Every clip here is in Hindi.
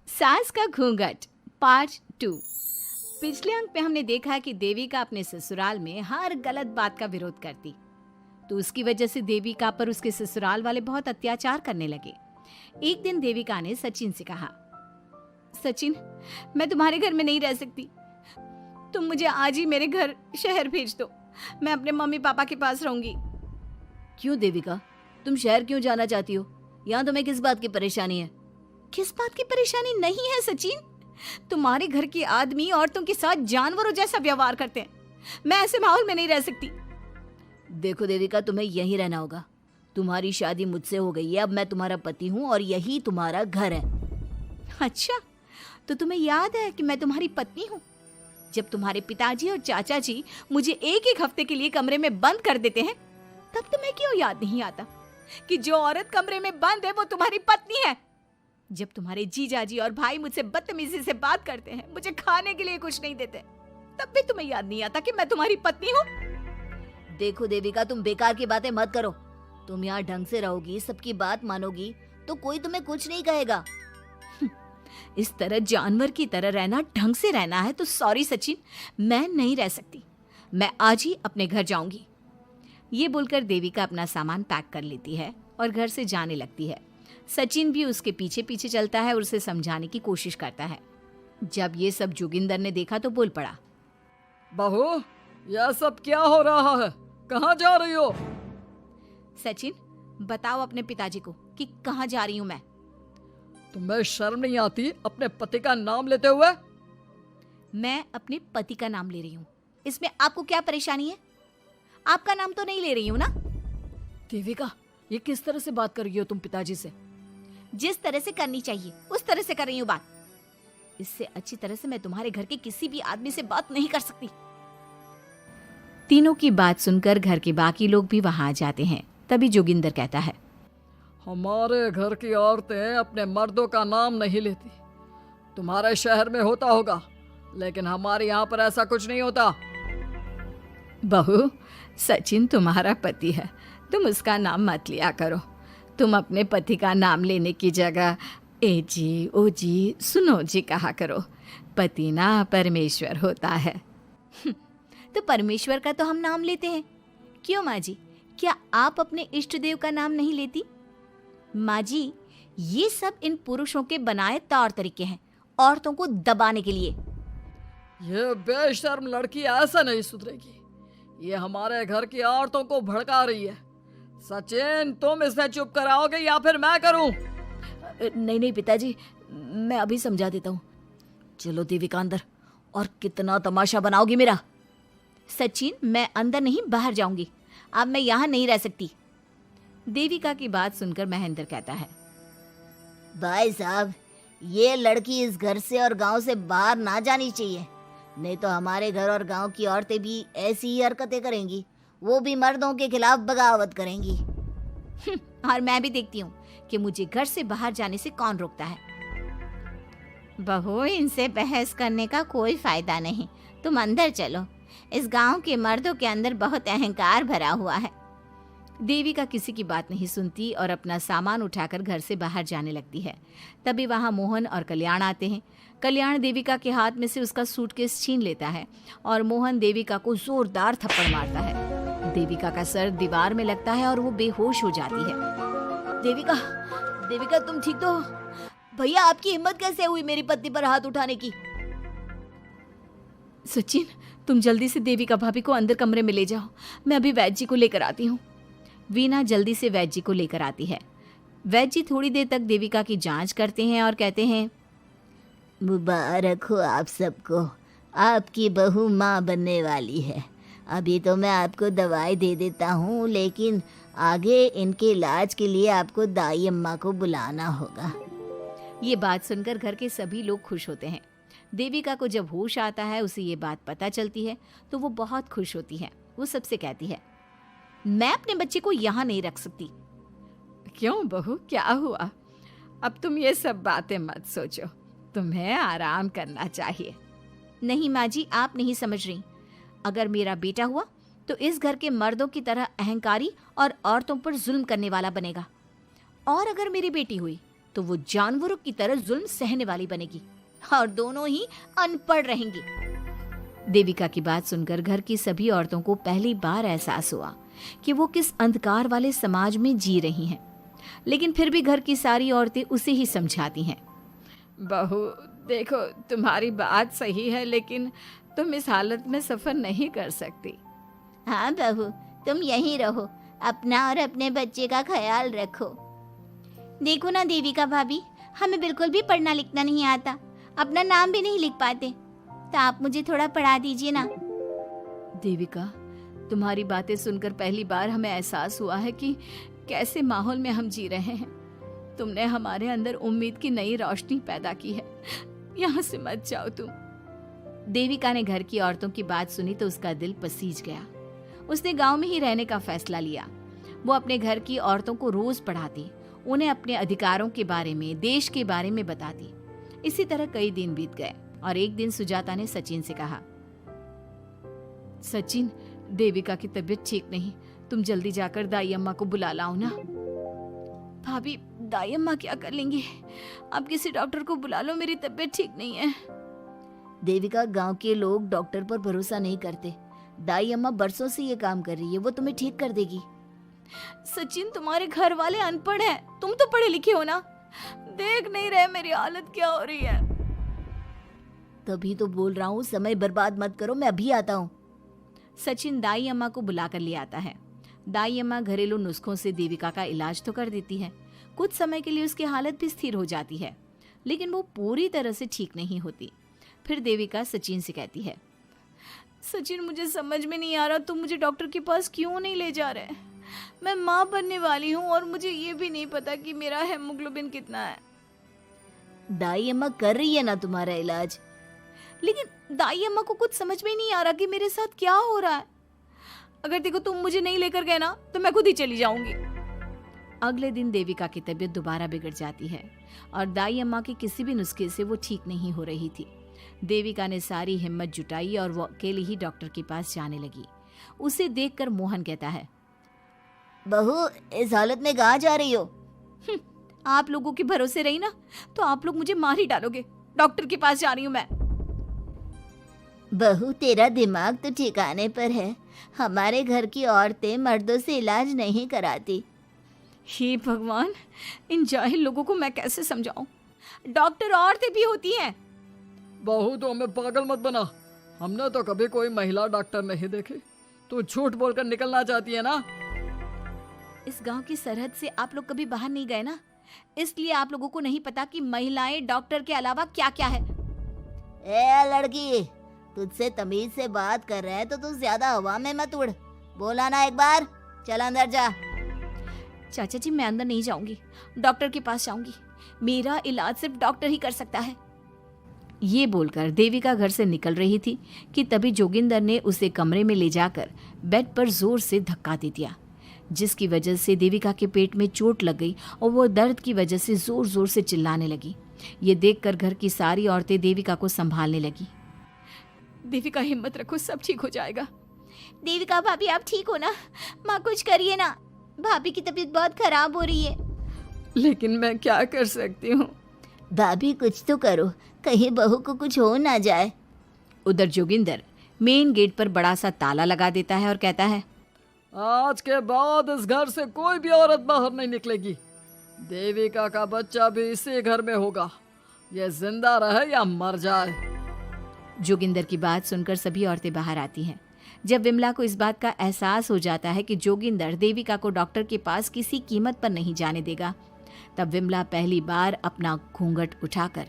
सास का घूंघट पार्ट 2। पिछले अंक में हमने देखा कि देविका अपने ससुराल में हर गलत बात का विरोध करती, तो उसकी वजह से देविका पर उसके ससुराल वाले बहुत अत्याचार करने लगे। एक दिन देविका ने सचिन से कहा, सचिन, मैं तुम्हारे घर में नहीं रह सकती, तुम मुझे आज ही मेरे घर शहर भेज दो, मैं अपने मम्मी पापा के पास रहूंगी। क्यों देविका, तुम शहर क्यों जाना चाहती हो? यहाँ तुम्हें किस बात की परेशानी है? किस बात की परेशानी नहीं है सचिन, तुम्हारे घर के आदमी औरतों के साथ जानवरों जैसा व्यवहार करते हैं, मैं ऐसे माहौल में नहीं रह सकती। देखो देविका, तुम्हें यहीं रहना होगा। तुम्हारी शादी मुझसे हो गई है, अब मैं तुम्हारा पति हूँ और यही तुम्हारा घर है। अच्छा, तो तुम्हें याद है कि मैं तुम्हारी पत्नी हूँ? जब तुम्हारे पिताजी और चाचा जी मुझे एक एक हफ्ते के लिए कमरे में बंद कर देते हैं, तब तुम्हें क्यों याद नहीं आता कि जो औरत कमरे में बंद है वो तुम्हारी पत्नी है? जब तुम्हारे जीजाजी और भाई मुझसे बदतमीजी से बात करते हैं, मुझे खाने के लिए कुछ नहीं देते, तब भी तुम्हें याद नहीं आता कि मैं तुम्हारी पत्नी हूँ? देखो देविका, तुम बेकार की बातें मत करो। तुम यहाँ ढंग से रहोगी, सबकी बात मानोगी, तो कोई तुम्हें कुछ नहीं कहेगा। इस तरह जानवर की तरह रहना, ढंग से रहना है तो सॉरी सचिन, मैं नहीं रह सकती, मैं आज ही अपने घर जाऊंगी। ये बोलकर देविका अपना सामान पैक कर लेती है और घर से जाने लगती है। सचिन भी उसके पीछे पीछे चलता है और उसे समझाने की कोशिश करता है। जब ये सब जोगिंदर ने देखा तो बोल पड़ा, बहू, यह सब क्या हो रहा है? कहाँ जा रही हो? सचिन, बताओ अपने पिताजी को कि कहाँ जा रही हूँ मैं। तुम्हें शर्म नहीं आती अपने पति का नाम लेते हुए? मैं अपने पति का नाम ले रही हूँ, इसमें आपको क्या परेशानी है? आपका नाम तो नहीं ले रही हूँ ना? देविका, ये किस तरह से बात कर रही हो तुम पिताजी से? जिस तरह से करनी चाहिए उस तरह से कर रही हूँ बात। इससे अच्छी तरह से मैं तुम्हारे घर के किसी भी आदमी से बात नहीं कर सकती। तीनों की बात सुनकर घर के बाकी लोग भी वहां आ जाते हैं। तभी जोगिंदर कहता है, हमारे घर की औरतें अपने मर्दों का नाम नहीं लेती। तुम्हारे शहर में होता होगा, लेकिन हमारे यहाँ पर ऐसा कुछ नहीं होता। बहू, सचिन तुम्हारा पति है, तुम उसका नाम मत लिया करो। तुम अपने पति का नाम लेने की जगह ए जी, ओ जी, सुनो जी कहा करो। पति ना परमेश्वर होता है। तो परमेश्वर का तो हम नाम लेते हैं। क्यों माँ जी, क्या आप अपने इष्ट देव का नाम नहीं लेती? माँ जी, ये सब इन पुरुषों के बनाए तौर तरीके हैं, औरतों को दबाने के लिए। ये बेशर्म लड़की ऐसा नहीं सुधरेगी। ये हमारे घर की औरतों को भड़का रही है। सचिन, तुम इसे चुप कराओगे या फिर मैं करूं? नहीं नहीं पिताजी, मैं अभी समझा देता हूँ। चलो देविका अंदर, और कितना तमाशा बनाओगी मेरा। सचिन, मैं अंदर नहीं बाहर जाऊंगी, अब मैं यहाँ नहीं रह सकती। देविका की बात सुनकर महेंद्र कहता है, भाई साहब, ये लड़की इस घर से और गांव से बाहर ना जानी चाहिए, नहीं तो हमारे घर और गांव की औरतें भी ऐसी ही हरकतें करेंगी, वो भी मर्दों के खिलाफ बगावत करेंगी। और मैं भी देखती हूँ कि मुझे घर से बाहर जाने से कौन रोकता है। बहू, इनसे बहस करने का कोई फायदा नहीं, तुम अंदर चलो। इस गांव के मर्दों के अंदर बहुत अहंकार भरा हुआ है। देविका किसी की बात नहीं सुनती और अपना सामान उठाकर घर से बाहर जाने लगती है। तभी वहां मोहन और कल्याण आते हैं। कल्याण देविका के हाथ में से उसका सूटकेस छीन लेता है और मोहन देविका को जोरदार थप्पड़ मारता है। देविका का सर दीवार में लगता है और वो बेहोश हो जाती है। देविका, देविका तुम ठीक तो हो? भैया, आपकी हिम्मत कैसे हुई मेरी पत्नी पर हाथ उठाने की? सचिन, तुम जल्दी से देविका भाभी को अंदर कमरे में ले जाओ, मैं अभी वैद्य जी को लेकर आती हूँ। वीना जल्दी से वैद्य जी को लेकर आती है। वैद्य जी थोड़ी देर तक देविका की जांच करते हैं और कहते हैं, मुबारक हो आप सबको, आपकी बहू माँ बनने वाली है। अभी तो मैं आपको दवाई दे देता हूँ, लेकिन आगे इनके इलाज के लिए आपको दाई अम्मा को बुलाना होगा। ये बात सुनकर घर के सभी लोग खुश होते हैं। देविका को जब होश आता है, उसे ये बात पता चलती है तो वो बहुत खुश होती है। वो सबसे कहती है, मैं अपने बच्चे को यहाँ नहीं रख सकती। क्यों बहू, क्या हुआ? अब तुम ये सब बातें मत सोचो, तुम्हें आराम करना चाहिए। नहीं माँ जी, आप नहीं समझ रही। अगर मेरा बेटा हुआ तो इस घर के मर्दों की तरह अहंकारी और औरतों पर जुल्म करने वाला बनेगा, और अगर मेरी बेटी हुई तो वो जानवरों की तरह जुल्म सहने वाली बनेगी और दोनों ही अनपढ़ रहेंगी। देविका की बात सुनकर घर की सभी औरतों को पहली बार एहसास हुआ कि वो किस अंधकार वाले समाज में जी रही हैं। लेकिन फिर भी घर की सारी औरतें उसे ही समझाती हैं। बहू देखो, तुम्हारी बात सही है, लेकिन तुम इस हालत में सफर नहीं कर सकती। हाँ बहू, तुम यहीं रहो, अपना और अपने बच्चे का ख्याल रखो। देखो ना देविका भाभी, हमें बिल्कुल भी पढ़ना लिखना नहीं आता, अपना नाम भी नहीं लिख पाते, तो आप मुझे थोड़ा पढ़ा दीजिए ना। देविका, तुम्हारी बातें सुनकर पहली बार हमें एहसास हुआ है कि कैसे माहौल में हम जी रहे हैं। तुमने हमारे अंदर उम्मीद की नई रोशनी पैदा की है। यहाँ से मत जाओ तुम। देविका ने घर की औरतों की बात सुनी तो उसका दिल पसीज गया। उसने गांव में ही रहने का फैसला लिया। वो अपने घर की औरतों को रोज पढ़ाती, उन्हें अपने अधिकारों के बारे में, देश के बारे में बताती। इसी तरह कई दिन बीत गए और एक दिन सुजाता ने सचिन से कहा, सचिन, देविका की तबीयत ठीक नहीं, तुम जल्दी जाकर दाई अम्मा को बुला लाओ ना। भाभी, दाई अम्मा क्या कर लेंगी? आप किसी डॉक्टर को बुला लो, मेरी तबीयत ठीक नहीं है। देविका, गांव के लोग डॉक्टर पर भरोसा नहीं करते। दाई अम्मा बरसों से ये काम कर रही है, वो तुम्हें ठीक कर देगी। सचिन, तुम्हारे घर वाले अनपढ़ हैं, तुम तो पढ़े लिखे हो ना, देख नहीं रहे मेरी हालत क्या हो रही है। तभी तो बोल रहा हूँ, समय बर्बाद मत करो, मैं अभी आता हूँ। सचिन दाई अम्मा को बुलाकर ले आता है। दाई अम्मा घरेलू नुस्खों से देविका का इलाज तो कर देती है। कुछ समय के लिए उसकी हालत भी स्थिर हो जाती है, लेकिन वो पूरी तरह से ठीक नहीं होती। फिर देविका सचिन से कहती है, सचिन, मुझे समझ में नहीं आ रहा, तुम मुझे डॉक्टर के पास क्यों नहीं ले जा रहे? मैं माँ बनने वाली हूँ और मुझे ये भी नहीं पता कि मेरा हेमोग्लोबिन कितना है। दाई अम्मा कर रही है ना तुम्हारा इलाज। लेकिन दाई अम्मा को कुछ समझ में ही नहीं आ रहा कि मेरे साथ क्या हो रहा है। अगर देखो तुम मुझे नहीं लेकर गए ना, तो मैं खुद ही चली जाऊंगी। अगले दिन देविका की तबीयत दोबारा बिगड़ जाती है और दाई अम्मा के किसी भी नुस्खे से वो ठीक नहीं हो रही थी। देविका ने सारी हिम्मत जुटाई और वो अकेली ही डॉक्टर के पास जाने लगी। उसे देखकर मोहन कहता है, बहू, इस हालत में कहाँ जा रही हो? आप लोगों के भरोसे रही ना तो आप लोग मुझे मार ही डालोगे। डॉक्टर के पास जा रही हूँ मैं। बहू, तेरा दिमाग तो ठिकाने पर है। हमारे घर की औरतें मर्दों से इलाज नहीं कराती। हे भगवान, इन जाहिल लोगों को मैं कैसे समझाऊं? डॉक्टर औरतें भी होती हैं। बहू, तो हमें पागल मत बना, हमने तो कभी कोई महिला डॉक्टर नहीं देखी। तू झूठ बोलकर निकलना चाहती है ना? इस गांव की सरहद से आप लोग कभी बाहर नहीं गए ना, इसलिए आप लोगों को नहीं पता कि महिलाएं डॉक्टर के अलावा क्या क्या है। ए लड़की, तुझसे तमीज से बात कर रहे हैं तो तू ज्यादा हवा में मत उड़। बोला ना एक बार, चल अंदर जा। चाचा जी, मैं अंदर नहीं जाऊंगी, डॉक्टर के पास जाऊंगी। मेरा इलाज सिर्फ डॉक्टर ही कर सकता है। ये बोलकर देविका घर से निकल रही थी कि तभी जोगिंदर ने उसे कमरे में ले जाकर बेड पर जोर से धक्का दे दिया, जिसकी वजह से देविका के पेट में चोट लग गई और वो दर्द की वजह से जोर जोर से चिल्लाने लगी। ये देखकर घर की सारी औरतें देविका को संभालने लगी। देविका, हिम्मत रखो, सब ठीक हो जाएगा। देविका भाभी, आप ठीक हो ना? माँ, कुछ करिए ना, भाभी की तबीयत बहुत खराब हो रही है। लेकिन मैं क्या कर सकती हूँ? भाभी, कुछ तो करो, कहीं बहू को कुछ हो ना जाए। उधर जोगिंदर मेन गेट पर बड़ा सा ताला लगा देता है और कहता है, आज के बाद इस घर से कोई भी औरत बाहर नहीं निकलेगी। देविका का बच्चा भी इसी घर में होगा, ये जिंदा रहे या मर जाए। जोगिंदर की बात सुनकर सभी औरतें बाहर आती हैं। जब विमला को इस बात का एहसास हो जाता है कि जोगिंदर देविका को डॉक्टर के पास किसी कीमत पर नहीं जाने देगा, तब विमला पहली बार अपना घूंघट उठाकर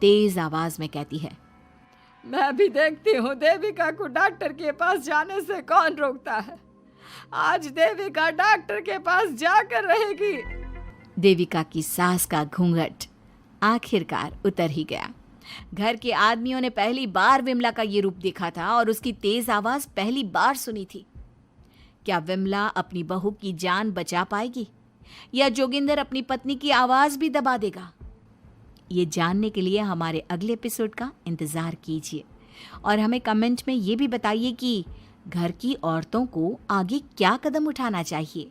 तेज आवाज में कहती है, मैं भी देखती हूँ देविका को डॉक्टर के पास जाने से कौन रोकता है। आज देविका डॉक्टर के पास जाकर रहेगी। देविका की सास का घूंघट आखिरकार उतर ही गया। घर के आदमियों ने पहली बार विमला का ये रूप देखा था और उसकी तेज आवाज पहली बार सुनी थी। क्या विमला अपनी बहू की जान बचा पाएगी या जोगिंदर अपनी पत्नी की आवाज भी दबा देगा? ये जानने के लिए हमारे अगले एपिसोड का इंतजार कीजिए और हमें कमेंट में ये भी बताइए कि घर की औरतों को आगे क्या कदम उठाना चाहिए।